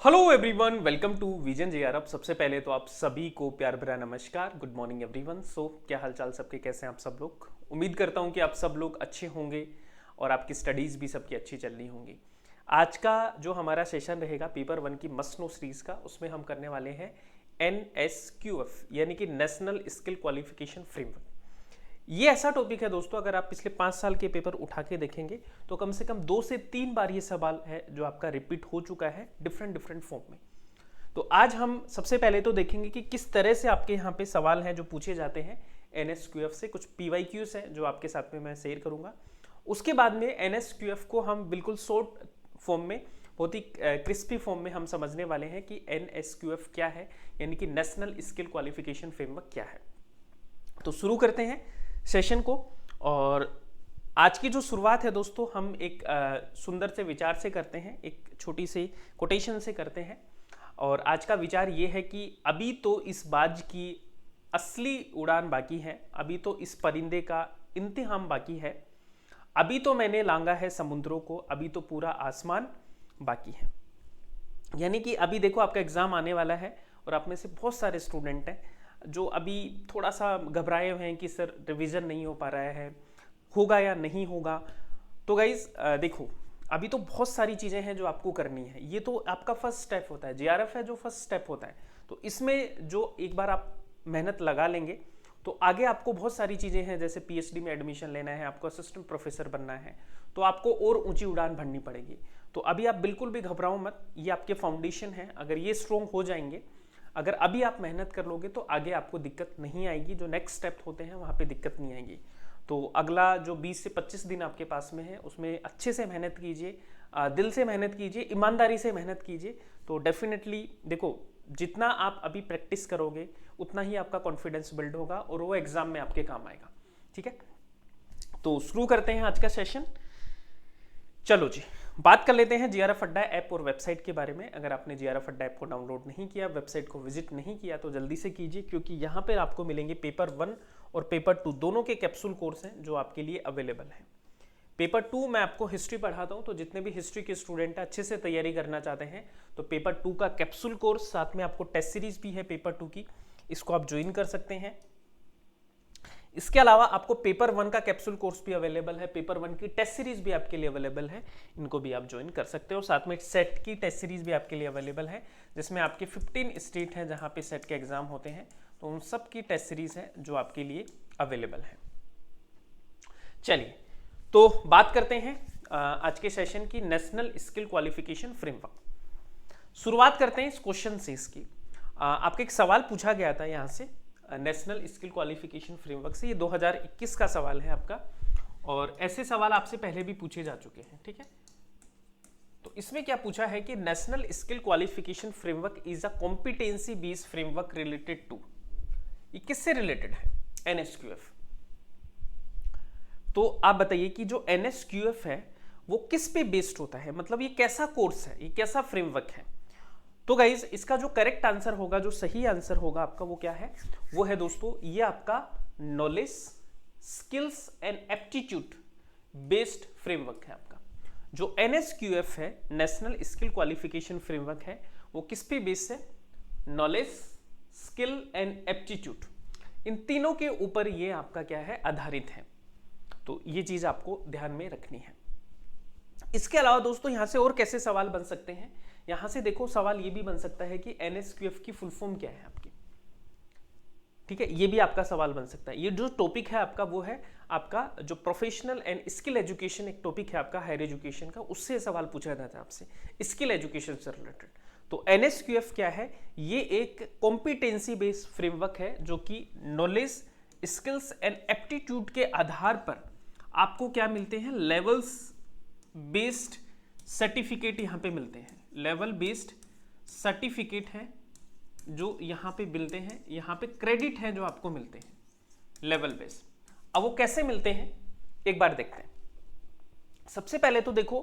Hello everyone, welcome to vision JRF. सबसे पहले तो आप सभी को प्यार भरा नमस्कार। Good morning everyone. क्या हालचाल सबके, कैसे हैं आप सब लोग। उम्मीद करता हूं कि आप सब लोग अच्छे होंगे और आपकी स्टडीज़ भी सबकी अच्छी चल रही होंगी। आज का जो हमारा सेशन रहेगा पेपर 1 की मस्ट नो सीरीज़ का, उसमें हम करने वाले हैं NSQF यानी कि नेशनल स्किल क्वालिफिकेशन फ्रेमवर्क। ये ऐसा टॉपिक है दोस्तों, अगर आप पिछले 5 साल के पेपर उठा के देखेंगे तो कम से कम 2 से 3 बार ये सवाल है जो आपका रिपीट हो चुका है डिफरेंट डिफरेंट फॉर्म में। तो आज हम सबसे पहले तो देखेंगे कि किस तरह से आपके यहाँ पे सवाल हैं जो पूछे जाते हैं NSQF से। कुछ PYQs हैं जो आपके साथ में मैं शेयर करूंगा। उसके बाद में NSQF को हम बिल्कुल शॉर्ट फॉर्म में, बहुत ही क्रिस्पी फॉर्म में हम समझने वाले हैं कि NSQF क्या है, यानी कि नेशनल स्किल क्वालिफिकेशन फ्रेमवर्क क्या है। तो शुरू करते हैं सेशन को। और आज की जो शुरुआत है दोस्तों, हम एक सुंदर से विचार से करते हैं, एक छोटी सी कोटेशन से करते हैं। और आज का विचार ये है कि अभी तो इस बाज की असली उड़ान बाकी है, अभी तो इस परिंदे का इम्तिहान बाकी है, अभी तो मैंने लांगा है समुद्रों को, अभी तो पूरा आसमान बाकी है। यानी कि अभी देखो आपका एग्जाम आने वाला है और आप में से बहुत सारे स्टूडेंट हैं जो अभी थोड़ा सा घबराए हुए हैं कि सर रिवीजन नहीं हो पा रहा है, होगा या नहीं होगा। तो गाइज देखो, अभी तो बहुत सारी चीज़ें हैं जो आपको करनी है। ये तो आपका फर्स्ट स्टेप होता है, JRF है जो फर्स्ट स्टेप होता है। तो इसमें जो एक बार आप मेहनत लगा लेंगे तो आगे आपको बहुत सारी चीज़ें हैं, जैसे PhD में एडमिशन लेना है, आपको असिस्टेंट प्रोफेसर बनना है, तो आपको और ऊंची उड़ान भरनी पड़ेगी। तो अभी आप बिल्कुल भी घबराओ मत, ये आपके फाउंडेशन है। अगर ये स्ट्रॉन्ग हो जाएंगे, अगर अभी आप मेहनत कर लोगे तो आगे आपको दिक्कत नहीं आएगी। जो नेक्स्ट स्टेप होते हैं वहाँ पे दिक्कत नहीं आएगी। तो अगला जो 20 से 25 दिन आपके पास में है उसमें अच्छे से मेहनत कीजिए, दिल से मेहनत कीजिए, ईमानदारी से मेहनत कीजिए। तो डेफिनेटली देखो, जितना आप अभी प्रैक्टिस करोगे उतना ही आपका कॉन्फिडेंस बिल्ड होगा और वो एग्जाम में आपके काम आएगा। ठीक है, तो शुरू करते हैं आज का सेशन। चलो जी, बात कर लेते हैं JRF अड्डा ऐप और वेबसाइट के बारे में। अगर आपने JRF अड्डा ऐप को डाउनलोड नहीं किया, वेबसाइट को विजिट नहीं किया, तो जल्दी से कीजिए, क्योंकि यहाँ पर आपको मिलेंगे पेपर 1 और पेपर 2 दोनों के कैप्सूल कोर्स हैं जो आपके लिए अवेलेबल हैं। पेपर 2 मैं आपको हिस्ट्री पढ़ाता हूँ, तो जितने भी हिस्ट्री के स्टूडेंट हैं अच्छे से तैयारी करना चाहते हैं तो पेपर 2 का कैप्सूल कोर्स, साथ में आपको टेस्ट सीरीज भी है पेपर 2 की, इसको आप ज्वाइन कर सकते हैं। इसके अलावा आपको पेपर 1 का कैप्सूल कोर्स भी अवेलेबल है, पेपर 1 की टेस्ट सीरीज भी आपके लिए अवेलेबल है, इनको भी आप ज्वाइन कर सकते हो। साथ में सेट की टेस्ट सीरीज भी आपके लिए अवेलेबल है, जिसमें आपके 15 स्टेट हैं जहां पे सेट के एग्जाम होते हैं, तो उन सब की टेस्ट सीरीज है जो आपके लिए अवेलेबल है। चलिए, तो बात करते हैं आज के सेशन की, नेशनल स्किल क्वालिफिकेशन फ्रेमवर्क। शुरुआत करते हैं इस क्वेश्चन से। इसकी आपके एक सवाल पूछा गया था यहाँ से नेशनल स्किल क्वालिफिकेशन फ्रेमवर्क से, ये 2021 का सवाल है आपका, और ऐसे सवाल आपसे पहले भी पूछे जा चुके हैं। ठीक है, तो इसमें क्या पूछा है कि national skill qualification framework is a competency based framework related to, ये किससे रिलेटेड है? NSQF। तो आप बताइए कि जो NSQF है वो किस पे बेस्ड होता है, मतलब ये कैसा कोर्स है, ये कैसा फ्रेमवर्क है। तो गाइज इसका जो करेक्ट आंसर होगा, जो सही आंसर होगा आपका, वो क्या है? वो है दोस्तों, ये आपका knowledge, skills and aptitude based framework है आपका। जो NSQF है, नेशनल स्किल क्वालिफिकेशन फ्रेमवर्क है, वो किस पे बेस्ड है? नॉलेज, स्किल एंड एप्टीट्यूड, इन तीनों के ऊपर ये आपका क्या है, आधारित है। तो ये चीज आपको ध्यान में रखनी है। इसके अलावा दोस्तों यहां से और कैसे सवाल बन सकते हैं? यहां से देखो, सवाल ये भी बन सकता है कि NSQF की फुल फॉर्म क्या है आपकी। ठीक है, ये भी आपका सवाल बन सकता है। ये जो टॉपिक है आपका, वो है आपका जो प्रोफेशनल एंड स्किल एजुकेशन, एक टॉपिक है आपका हायर एजुकेशन का, उससे सवाल पूछा जाता है आपसे स्किल एजुकेशन से रिलेटेड। तो NSQF क्या है? ये एक कॉम्पिटेंसी बेस्ड फ्रेमवर्क है जो कि नॉलेज, स्किल्स एंड एप्टीट्यूड के आधार पर आपको क्या मिलते हैं? लेवल्स बेस्ड सर्टिफिकेट यहाँ पे मिलते हैं। लेवल बेस्ड सर्टिफिकेट है जो यहाँ पे मिलते हैं, यहाँ पे क्रेडिट है जो आपको मिलते हैं लेवल बेस्ड। अब वो कैसे मिलते हैं एक बार देखते हैं। सबसे पहले तो देखो,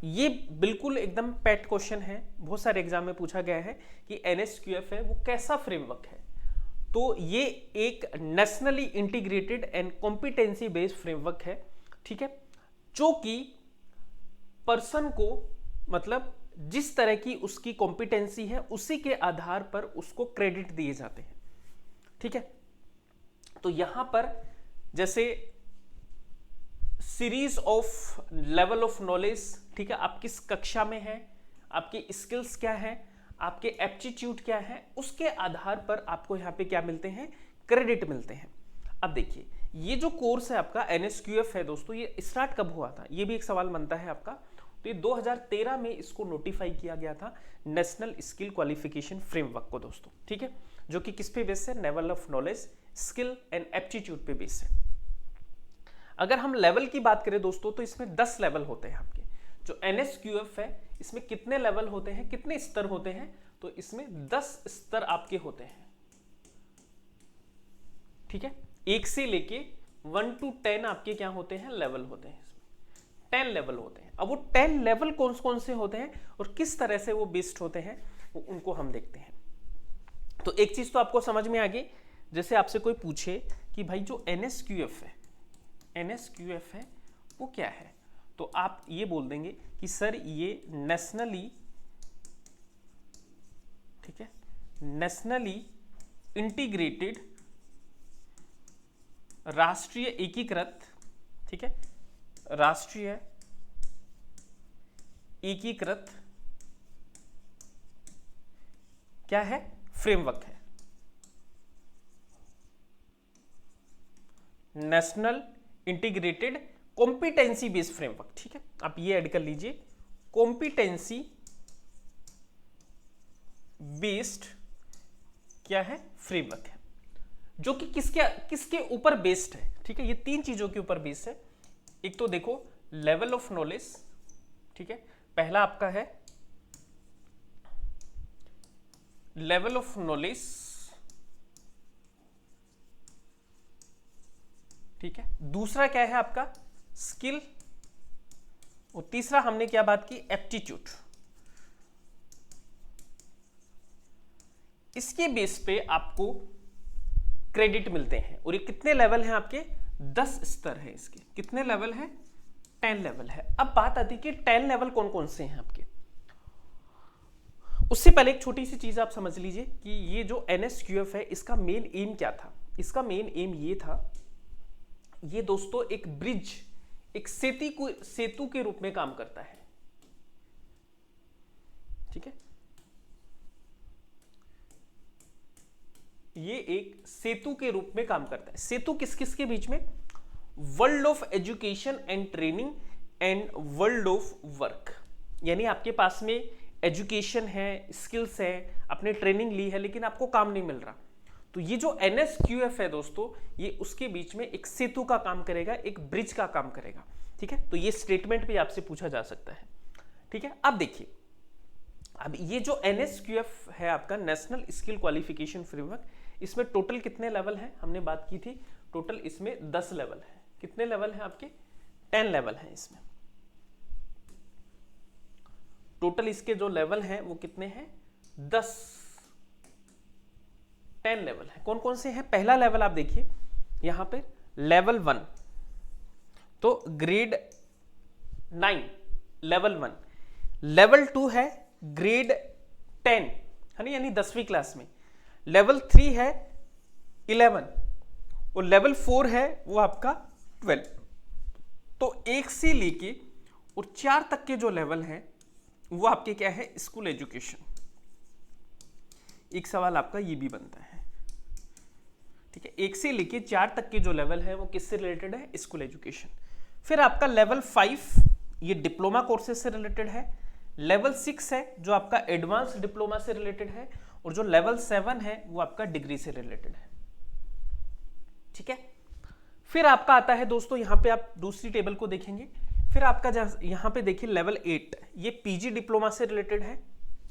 ये बिल्कुल एकदम पेट क्वेश्चन है, बहुत सारे एग्जाम में पूछा गया है कि NSQF है वो कैसा फ्रेमवर्क है। तो ये एक nationally integrated and competency based framework है। ठीक है, जो कि पर्सन को, मतलब जिस तरह की उसकी कॉम्पिटेंसी है उसी के आधार पर उसको क्रेडिट दिए जाते हैं। ठीक है, तो यहां पर जैसे series of level of knowledge, ठीक है, आप किस कक्षा में हैं, आपकी स्किल्स क्या है, आपके एप्टीट्यूड क्या है, उसके आधार पर आपको यहां पे क्या मिलते हैं, क्रेडिट मिलते हैं। अब देखिए ये जो कोर्स है आपका NSQF है दोस्तों, ये स्टार्ट कब हुआ था, ये भी एक सवाल बनता है आपका। तो ये 2013 में इसको नोटिफाई किया गया था नेशनल स्किल क्वालिफिकेशन फ्रेमवर्क को दोस्तों। ठीक है, जो कि किस पे बेस है, level of knowledge, skill and aptitude पे बेस है। अगर हम लेवल की बात करें दोस्तों तो इसमें 10 लेवल होते हैं आपके। जो NSQF है इसमें कितने लेवल होते हैं, कितने स्तर होते हैं, तो इसमें 10 स्तर आपके होते हैं। ठीक है, 1 से लेके 1 to 10 आपके क्या होते हैं, लेवल होते हैं। 10 लेवल होते हैं। अब वो 10 लेवल कौन कौन से होते हैं और किस तरह से वो बेस्ड होते हैं, उनको हम देखते हैं। तो एक चीज तो आपको समझ में आ गई, जैसे आपसे कोई पूछे कि भाई जो NSQF है वो क्या है, तो आप ये बोल देंगे कि सर ये नेशनली, ठीक है, नेशनली इंटीग्रेटेड, राष्ट्रीय एकीकृत, ठीक है, राष्ट्रीय एकीकृत क्या है, फ्रेमवर्क है। National integrated competency based framework. ठीक है, आप ये ऐड कर लीजिए, कॉम्पिटेंसी बेस्ड क्या है, फ्रेमवर्क है, जो कि किसके ऊपर बेस्ड है। ठीक है, ये 3 चीजों के ऊपर बेस्ड है। एक तो देखो लेवल ऑफ नॉलेज, ठीक है, पहला आपका है लेवल ऑफ नॉलेज, ठीक है, दूसरा क्या है आपका स्किल, और तीसरा हमने क्या बात की, एप्टीट्यूड। इसके बेस पे आपको क्रेडिट मिलते हैं। और ये कितने लेवल हैं आपके, 10 स्तर है इसके। कितने लेवल है, 10 लेवल है। अब बात आती है कि 10 लेवल कौन कौन से हैं आपके। उससे पहले एक छोटी सी चीज आप समझ लीजिए कि ये जो NSQF है इसका मेन एम क्या था। इसका मेन एम ये था, ये दोस्तों एक ब्रिज, एक सेतु के रूप में काम करता है। ठीक है, ये एक सेतु के रूप में काम करता है। सेतु किस किस के बीच में, world of education and training and world of work. यानी आपके पास में एजुकेशन है, स्किल्स है, आपने ट्रेनिंग ली है, लेकिन आपको काम नहीं मिल रहा, तो ये जो NSQF है दोस्तों, ये उसके बीच में एक सेतु का काम करेगा, एक ब्रिज का काम करेगा। ठीक है, तो ये स्टेटमेंट भी आपसे पूछा जा सकता है। ठीक है, अब देखिए, अब ये जो NSQF है आपका नेशनल स्किल क्वालिफिकेशन फ्रेमवर्क, इसमें टोटल कितने लेवल हैं, हमने बात की थी, टोटल इसमें 10 लेवल है। कितने लेवल हैं आपके, 10 लेवल हैं इसमें। टोटल इसके जो लेवल हैं वो कितने हैं, 10 लेवल है। कौन कौन से हैं, पहला लेवल आप देखिए यहां पे लेवल 1, तो ग्रेड 9 लेवल 1, लेवल 2 है ग्रेड 10 है ना, यानी 10वीं क्लास में, लेवल 3 है 11 और लेवल 4 है वो आपका 12। तो 1 से लेके और 4 तक के जो लेवल हैं वो आपके क्या है, स्कूल एजुकेशन। एक सवाल आपका ये भी बनता है। ठीक है, 1 से लेके 4 तक के जो लेवल है वो किससे रिलेटेड है, स्कूल एजुकेशन। फिर आपका लेवल 5 ये डिप्लोमा कोर्सेज से रिलेटेड है, लेवल 6 है जो आपका एडवांस डिप्लोमा से रिलेटेड है, और जो लेवल 7 है वो आपका डिग्री से रिलेटेड है। ठीक है, फिर आपका आता है दोस्तों, यहां पे आप दूसरी टेबल को देखेंगे, फिर आपका यहां पे देखिए लेवल 8, ये पीजी डिप्लोमा से रिलेटेड है।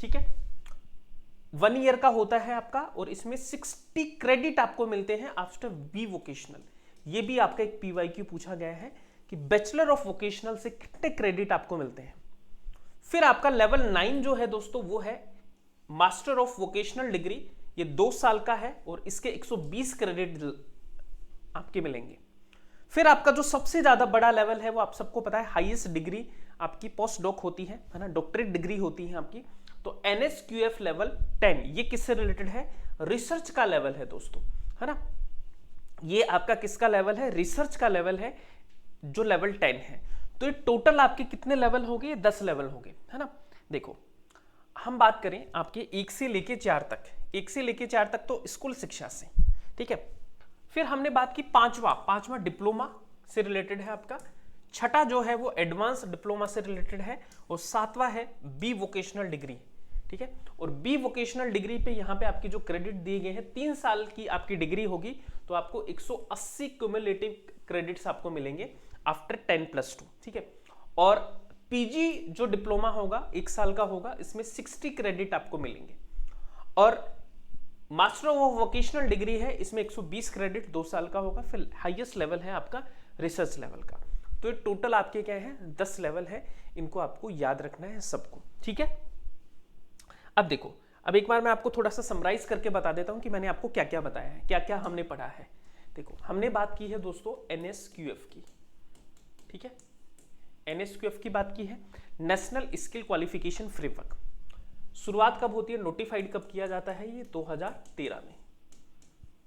ठीक है, 1 ईयर का होता है आपका, और इसमें 60 क्रेडिट आपको मिलते हैं आफ्टर बी वोकेशनल। ये भी आपका एक PYQ पूछा गया है कि बैचलर ऑफ वोकेशनल से कितने क्रेडिट आपको मिलते हैं। फिर आपका लेवल 9 जो है दोस्तों वो है मास्टर ऑफ वोकेशनल डिग्री, ये 2 साल का है और इसके 120 क्रेडिट आपके मिलेंगे। फिर आपका जो सबसे ज्यादा बड़ा लेवल है वो आप सबको पता है, हाईएस्ट डिग्री आपकी पोस्ट डॉक होती है ना, डॉक्टरेट डिग्री होती है आपकी। तो NSQF लेवल 10 ये किससे रिलेटेड है? रिसर्च का लेवल है दोस्तों, है ना। ये आपका किसका लेवल है? रिसर्च का लेवल है, जो लेवल 10 है। तो ये टोटल आपके कितने लेवल हो गए? 10 लेवल हो गए, है ना। देखो हम बात करें आपके 1 से लेके 4 तक, 1 से लेके 4 तक तो स्कूल शिक्षा से, ठीक है। फिर हमने बात की पांचवा डिप्लोमा से रिलेटेड है आपका, छठा जो है वो एडवांस डिप्लोमा से रिलेटेड है, और सातवां है बी वोकेशनल डिग्री, ठीक है। और बी वोकेशनल डिग्री पे यहाँ पे आपकी जो क्रेडिट दिए गए हैं, 3 साल की आपकी डिग्री होगी तो आपको 180 क्यूमुलेटिव क्रेडिट्स आपको मिलेंगे आफ्टर 10+2, ठीक है। और पीजी जो डिप्लोमा होगा 1 साल का होगा, इसमें 60 क्रेडिट आपको मिलेंगे। और मास्टर ऑफ वोकेशनल डिग्री है, इसमें 120 क्रेडिट 2 साल का होगा। फिर हाईएस्ट लेवल है आपका रिसर्च लेवल का। तो ये टोटल आपके क्या है? 10 लेवल है, इनको आपको याद रखना है सबको, ठीक है। अब देखो, अब एक बार मैं आपको थोड़ा सा समराइज करके बता देता हूं कि मैंने आपको क्या क्या बताया है, क्या क्या हमने पढ़ा है। देखो हमने बात की है दोस्तों NSQF की, ठीक है। NSQF की बात की है, नेशनल स्किल क्वालिफिकेशन फ्रेमवर्क। शुरुआत कब होती है? नोटिफाइड कब किया जाता है? ये 2013 में,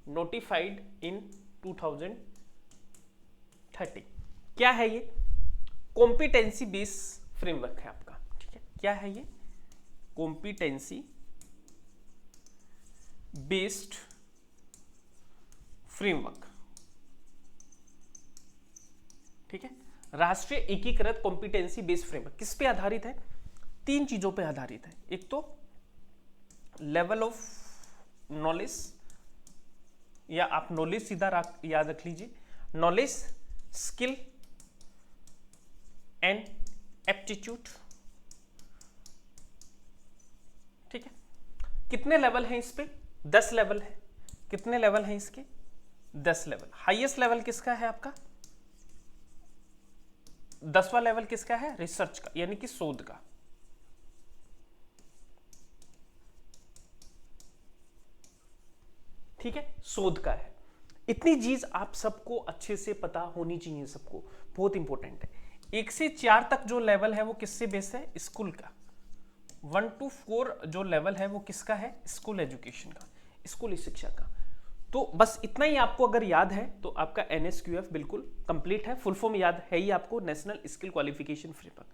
नोटिफाइड इन 2030। क्या है ये? कॉम्पिटेंसी बेस्ड फ्रेमवर्क है आपका, ठीक है। क्या है ये? कॉम्पिटेंसी बेस्ड फ्रेमवर्क, ठीक है। राष्ट्रीय एकीकृत कॉम्पिटेंसी बेस्ड फ्रेमवर्क किस पे आधारित है? 3 चीजों पे आधारित है। एक तो लेवल ऑफ नॉलेज, या आप नॉलेज सीधा याद रख लीजिए, नॉलेज, स्किल एंड एप्टीट्यूड, ठीक है। कितने लेवल हैं इस पे? 10 लेवल है। कितने लेवल हैं इसके? 10 लेवल। हाईएस्ट लेवल किसका है आपका? 10वां लेवल किसका है? रिसर्च का, यानी कि शोध का, ठीक है, शोध का है। इतनी चीज आप सबको अच्छे से पता होनी चाहिए, सबको बहुत इंपॉर्टेंट है। 1 से 4 तक जो लेवल है वो किससे बेस है? स्कूल का। 1 to 4 जो लेवल है वो किसका है? स्कूल एजुकेशन का, स्कूली शिक्षा का। तो बस इतना ही आपको अगर याद है तो आपका NSQF बिल्कुल कंप्लीट है। फुल फॉर्म याद है ही आपको, नेशनल स्किल क्वालिफिकेशन फ्रेमवर्क।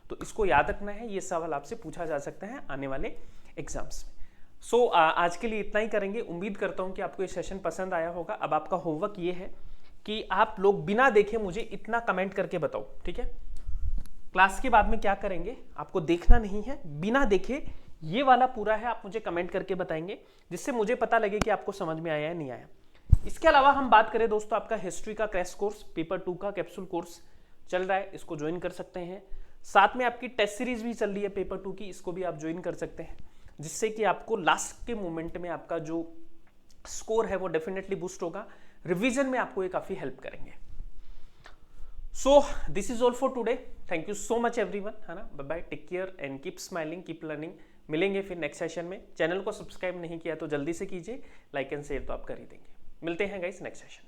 तो इसको याद रखना है, ये सवाल आपसे पूछा जा सकता है आने वाले एग्जाम्स में। सो आज के लिए इतना ही करेंगे। उम्मीद करता हूं कि आपको ये सेशन पसंद आया होगा। अब आपका होमवर्क ये है कि आप लोग बिना देखे मुझे इतना कमेंट करके बताओ, ठीक है। क्लास के बाद में क्या करेंगे, आपको देखना नहीं है, बिना देखे ये वाला पूरा है आप मुझे कमेंट करके बताएंगे, जिससे मुझे पता लगे कि आपको समझ में आया या नहीं आया। इसके अलावा हम बात करें दोस्तों, आपका हिस्ट्री का क्रैश कोर्स पेपर 2 का कैप्सूल कोर्स चल रहा है, इसको ज्वाइन कर सकते हैं। साथ में आपकी टेस्ट सीरीज भी चल रही है पेपर 2 की, इसको भी आप ज्वाइन कर सकते हैं, जिससे कि आपको लास्ट के मोमेंट में आपका जो स्कोर है वो डेफिनेटली बूस्ट होगा। रिवीजन में आपको ये काफी हेल्प करेंगे। So this is all for today. Thank you so much everyone, है ना। Bye bye, take care and keep smiling, keep learning. मिलेंगे फिर नेक्स्ट सेशन में। चैनल को सब्सक्राइब नहीं किया तो जल्दी से कीजिए, लाइक एंड शेयर तो आप कर ही देंगे। मिलते हैं गाइस नेक्स्ट सेशन।